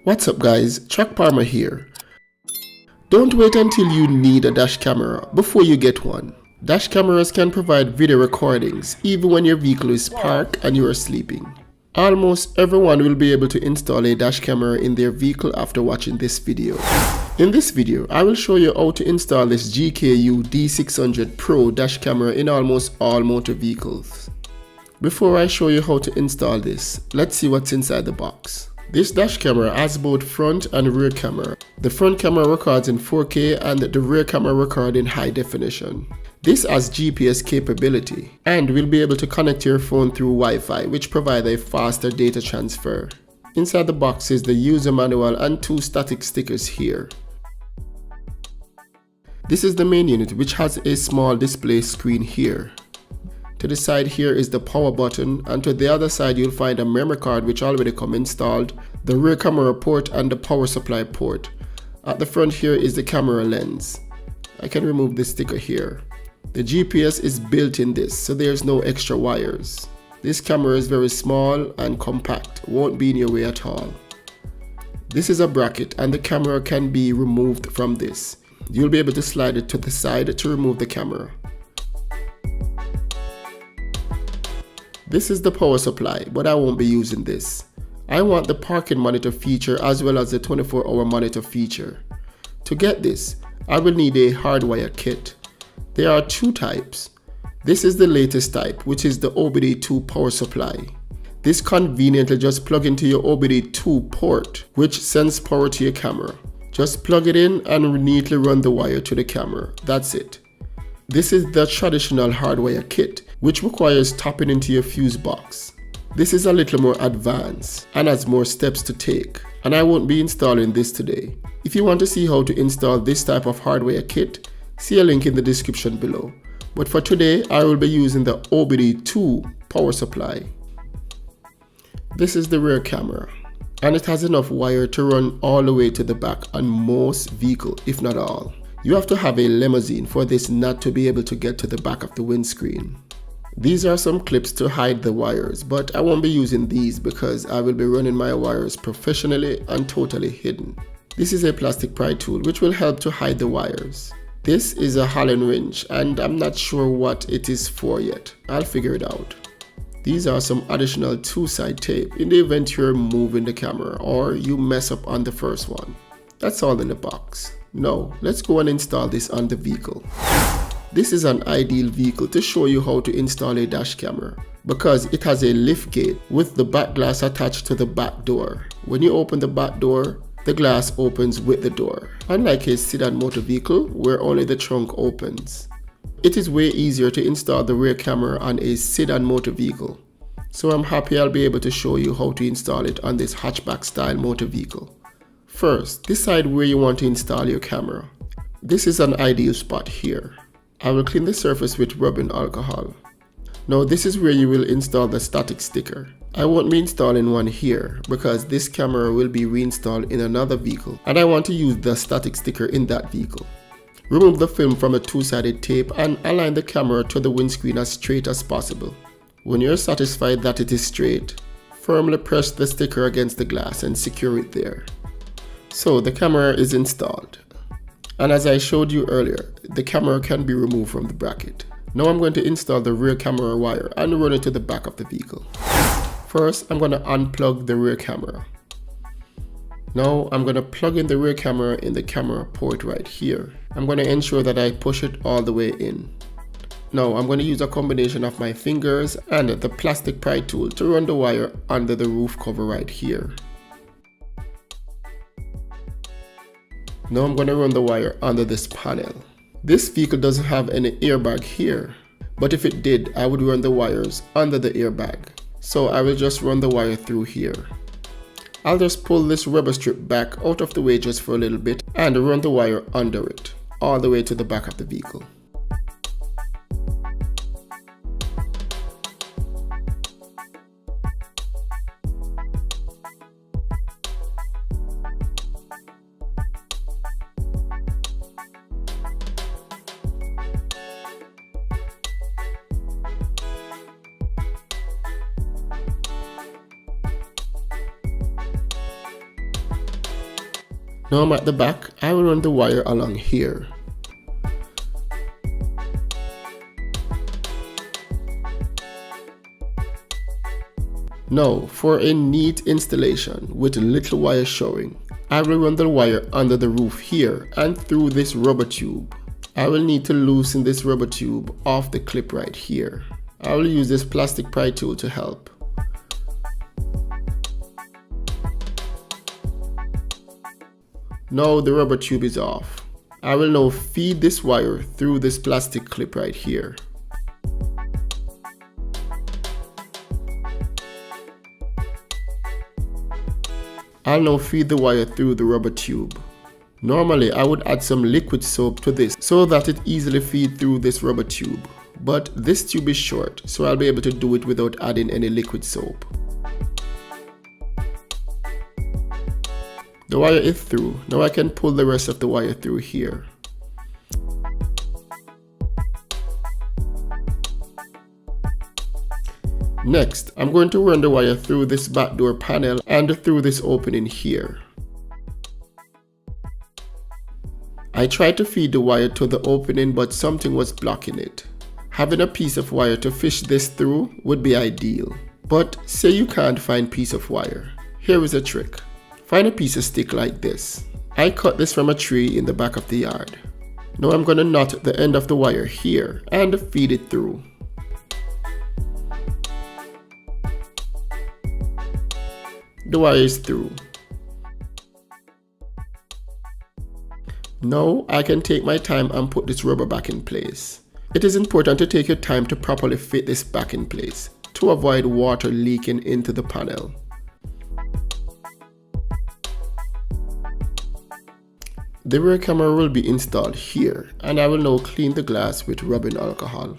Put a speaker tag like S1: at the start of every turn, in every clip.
S1: What's up guys, Chuck Palmer here. Don't wait until you need a dash camera before you get one. Dash cameras can provide video recordings even when your vehicle is parked and you are sleeping. Almost everyone will be able to install a dash camera in their vehicle after watching this video. In this video, I will show you how to install this GKU D600 Pro dash camera in almost all motor vehicles. Before I show you how to install this, let's see what's inside the box. This dash camera has both front and rear camera. The front camera records in 4K and the rear camera records in high definition. This has GPS capability and will be able to connect your phone through Wi-Fi, which provides a faster data transfer. Inside the box is the user manual and 2 static stickers here. This is the main unit, which has a small display screen here. To the side here is the power button, and to the other side you'll find a memory card which already come installed, the rear camera port and the power supply port. At the front here is the camera lens. I can remove this sticker here. The GPS is built in this, so there's no extra wires. This camera is very small and compact, won't be in your way at all. This is a bracket and the camera can be removed from this. You'll be able to slide it to the side to remove the camera. This is the power supply, but I won't be using this. I want the parking monitor feature as well as the 24-hour monitor feature. To get this, I will need a hardwire kit. There are 2 types. This is the latest type, which is the OBD2 power supply. This conveniently just plug into your OBD2 port, which sends power to your camera. Just plug it in and neatly run the wire to the camera. That's it. This is the traditional hardwire kit, which requires tapping into your fuse box. This is a little more advanced and has more steps to take, and I won't be installing this today. If you want to see how to install this type of hardwire kit, see a link in the description below. But for today, I will be using the OBD2 power supply. This is the rear camera, and it has enough wire to run all the way to the back on most vehicles, if not all. You have to have a limousine for this not to be able to get to the back of the windscreen. These are some clips to hide the wires, but I won't be using these because I will be running my wires professionally and totally hidden. This is a plastic pry tool which will help to hide the wires. This is a Allen wrench and I'm not sure what it is for yet. I'll figure it out. These are some additional 2-side tape in the event you're moving the camera or you mess up on the first one. That's all in the box. Now, let's go and install this on the vehicle. This is an ideal vehicle to show you how to install a dash camera because it has a lift gate with the back glass attached to the back door. When you open the back door, the glass opens with the door, unlike a sedan motor vehicle where only the trunk opens. It is way easier to install the rear camera on a sedan motor vehicle, so I'm happy I'll be able to show you how to install it on this hatchback style motor vehicle. First, decide where you want to install your camera. This is an ideal spot here. I will clean the surface with rubbing alcohol. Now this is where you will install the static sticker. I won't be installing one here because this camera will be reinstalled in another vehicle and I want to use the static sticker in that vehicle. Remove the film from a 2-sided tape and align the camera to the windscreen as straight as possible. When you're satisfied that it is straight, firmly press the sticker against the glass and secure it there. So the camera is installed. And as I showed you earlier, the camera can be removed from the bracket. Now I'm going to install the rear camera wire and run it to the back of the vehicle. First, I'm going to unplug the rear camera. Now I'm going to plug in the rear camera in the camera port right here. I'm going to ensure that I push it all the way in. Now I'm going to use a combination of my fingers and the plastic pry tool to run the wire under the roof cover right here. Now I'm going to run the wire under this panel. This vehicle doesn't have any airbag here, but if it did, I would run the wires under the airbag. So I will just run the wire through here. I'll just pull this rubber strip back out of the way just for a little bit and run the wire under it, all the way to the back of the vehicle. Now I'm at the back, I will run the wire along here. Now, for a neat installation with little wire showing, I will run the wire under the roof here and through this rubber tube. I will need to loosen this rubber tube off the clip right here. I will use this plastic pry tool to help. Now the rubber tube is off. I will now feed this wire through this plastic clip right here. I'll now feed the wire through the rubber tube. Normally I would add some liquid soap to this so that it easily feeds through this rubber tube. But this tube is short, so I'll be able to do it without adding any liquid soap. The wire is through. Now I can pull the rest of the wire through here. Next, I'm going to run the wire through this back door panel and through this opening here. I tried to feed the wire to the opening, but something was blocking it. Having a piece of wire to fish this through would be ideal. But say you can't find piece of wire. Here is a trick. Find a piece of stick like this. I cut this from a tree in the back of the yard. Now I'm going to knot the end of the wire here and feed it through. The wire is through. Now I can take my time and put this rubber back in place. It is important to take your time to properly fit this back in place to avoid water leaking into the panel. The rear camera will be installed here, and I will now clean the glass with rubbing alcohol.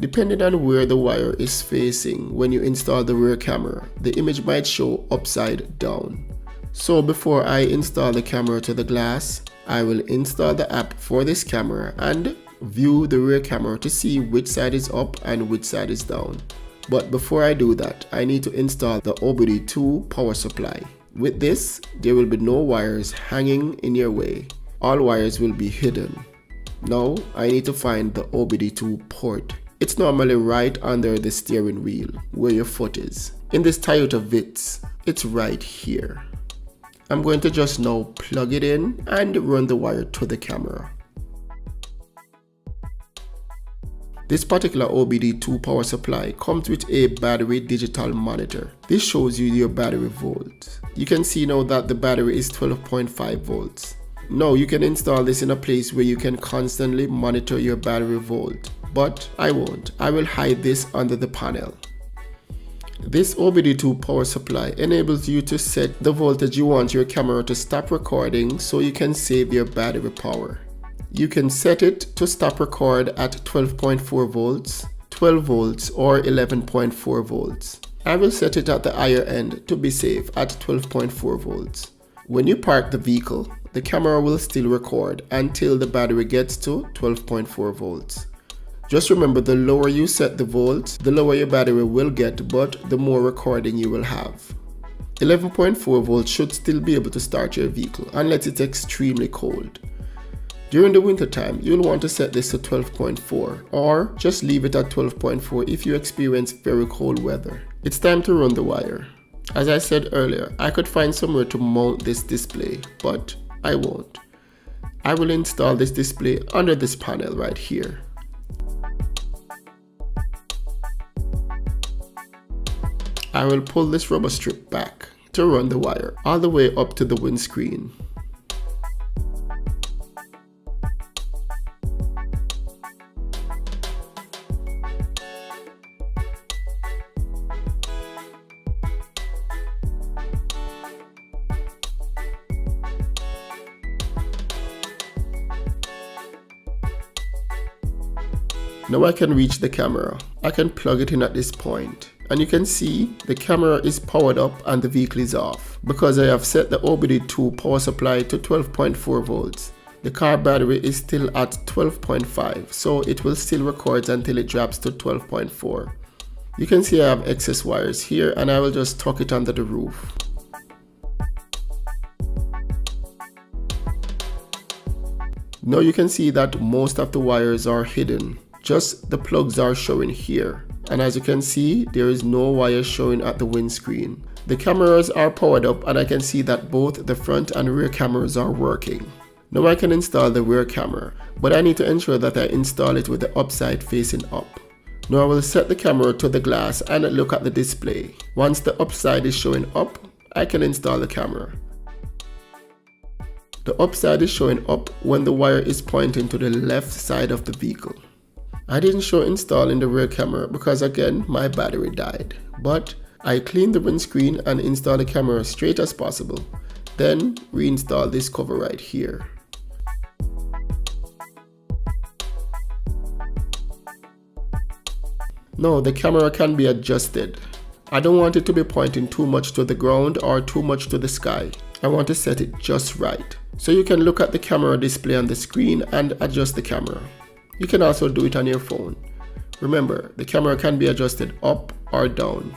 S1: Depending on where the wire is facing when you install the rear camera, the image might show upside down. So before I install the camera to the glass, I will install the app for this camera and view the rear camera to see which side is up and which side is down. But before I do that, I need to install the OBD2 power supply. With this, there will be no wires hanging in your way. All wires will be hidden. Now I need to find the OBD2 port. It's normally right under the steering wheel where your foot is. In this Toyota Vitz, it's right here. I'm going to just now plug it in and run the wire to the camera. This particular OBD2 power supply comes with a battery digital monitor. This shows you your battery volts. You can see now that the battery is 12.5 volts. Now you can install this in a place where you can constantly monitor your battery volt, but I won't. I will hide this under the panel. This OBD2 power supply enables you to set the voltage you want your camera to stop recording so you can save your battery power. You can set it to stop record at 12.4 volts, 12 volts or 11.4 volts. I will set it at the higher end to be safe at 12.4 volts. When you park the vehicle, the camera will still record until the battery gets to 12.4 volts. Just remember, the lower you set the volts, the lower your battery will get, but the more recording you will have. 11.4 volts should still be able to start your vehicle unless it's extremely cold. During the winter time, you'll want to set this to 12.4 or just leave it at 12.4 if you experience very cold weather. It's time to run the wire. As I said earlier, I could find somewhere to mount this display, but I won't. I will install this display under this panel right here. I will pull this rubber strip back to run the wire all the way up to the windscreen. Now I can reach the camera. I can plug it in at this point. And you can see the camera is powered up and the vehicle is off because I have set the OBD2 power supply to 12.4 volts. The car battery is still at 12.5, so it will still record until it drops to 12.4. You can see I have excess wires here and I will just tuck it under the roof. Now you can see that most of the wires are hidden. Just the plugs are showing here. And as you can see, there is no wire showing at the windscreen. The cameras are powered up and I can see that both the front and rear cameras are working. Now I can install the rear camera, but I need to ensure that I install it with the upside facing up. Now I will set the camera to the glass and look at the display. Once the upside is showing up, I can install the camera. The upside is showing up when the wire is pointing to the left side of the vehicle. I didn't show installing the rear camera because again my battery died, but I cleaned the windscreen and installed the camera straight as possible. Then reinstall this cover right here. Now the camera can be adjusted. I don't want it to be pointing too much to the ground or too much to the sky. I want to set it just right. So you can look at the camera display on the screen and adjust the camera. You can also do it on your phone. Remember, the camera can be adjusted up or down.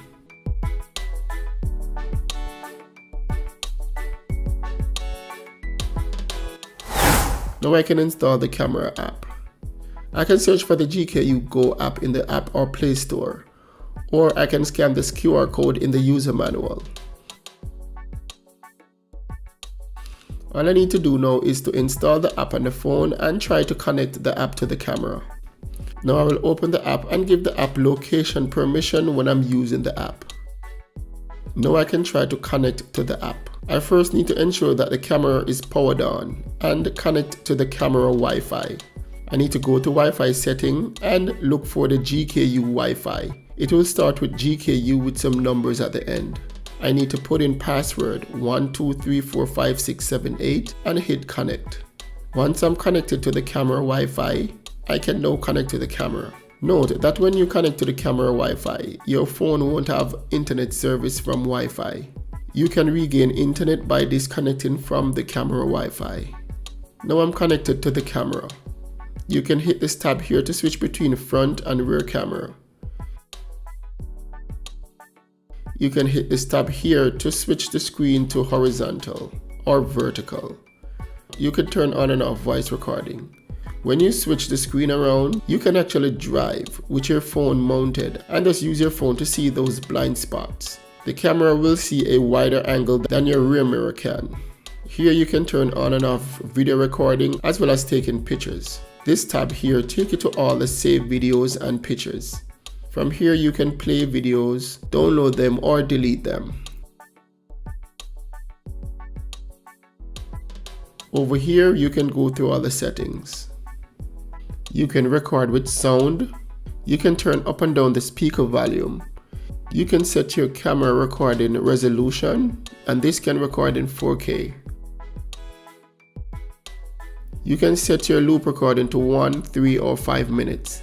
S1: Now I can install the camera app. I can search for the GKU Go app in the App or Play Store, or I can scan this QR code in the user manual. All I need to do now is to install the app on the phone and try to connect the app to the camera. Now I will open the app and give the app location permission when I'm using the app. Now I can try to connect to the app. I first need to ensure that the camera is powered on and connect to the camera Wi-Fi. I need to go to Wi-Fi setting and look for the GKU Wi-Fi. It will start with GKU with some numbers at the end. I need to put in password 12345678 and hit connect. Once I'm connected to the camera Wi-Fi, I can now connect to the camera. Note that when you connect to the camera Wi-Fi, your phone won't have internet service from Wi-Fi. You can regain internet by disconnecting from the camera Wi-Fi. Now I'm connected to the camera. You can hit this tab here to switch between front and rear camera. You can hit this tab here to switch the screen to horizontal or vertical. You can turn on and off voice recording. When you switch the screen around, you can actually drive with your phone mounted and just use your phone to see those blind spots. The camera will see a wider angle than your rear mirror can. Here you can turn on and off video recording as well as taking pictures. This tab here takes you to all the saved videos and pictures. From here you can play videos, download them or delete them. Over here you can go through all the settings. You can record with sound. You can turn up and down the speaker volume. You can set your camera recording resolution, and this can record in 4K. You can set your loop recording to 1, 3 or 5 minutes.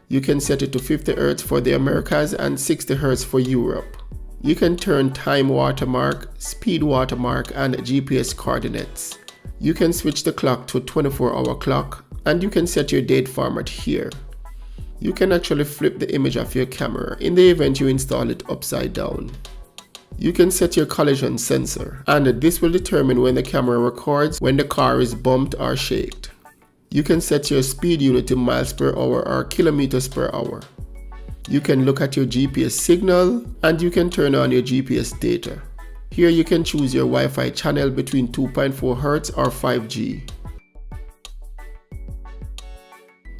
S1: You can set it to 50 Hz for the Americas and 60 Hz for Europe. You can turn time watermark, speed watermark and GPS coordinates. You can switch the clock to a 24-hour clock, and you can set your date format here. You can actually flip the image of your camera in the event you install it upside down. You can set your collision sensor, and this will determine when the camera records when the car is bumped or shaked. You can set your speed unit to miles per hour or kilometers per hour. You can look at your GPS signal, and you can turn on your GPS data. Here you can choose your Wi-Fi channel between 2.4 Hz or 5G.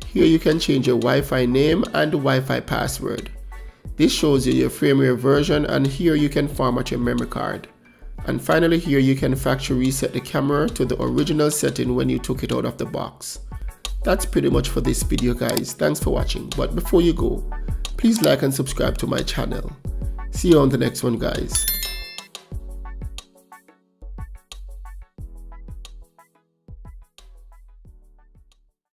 S1: Here you can change your Wi-Fi name and Wi-Fi password. This shows you your firmware version, and here you can format your memory card. And finally here you can factory reset the camera to the original setting when you took it out of the box. That's pretty much for this video guys. Thanks for watching, but before you go, please like and subscribe to my channel. See you on the next one guys.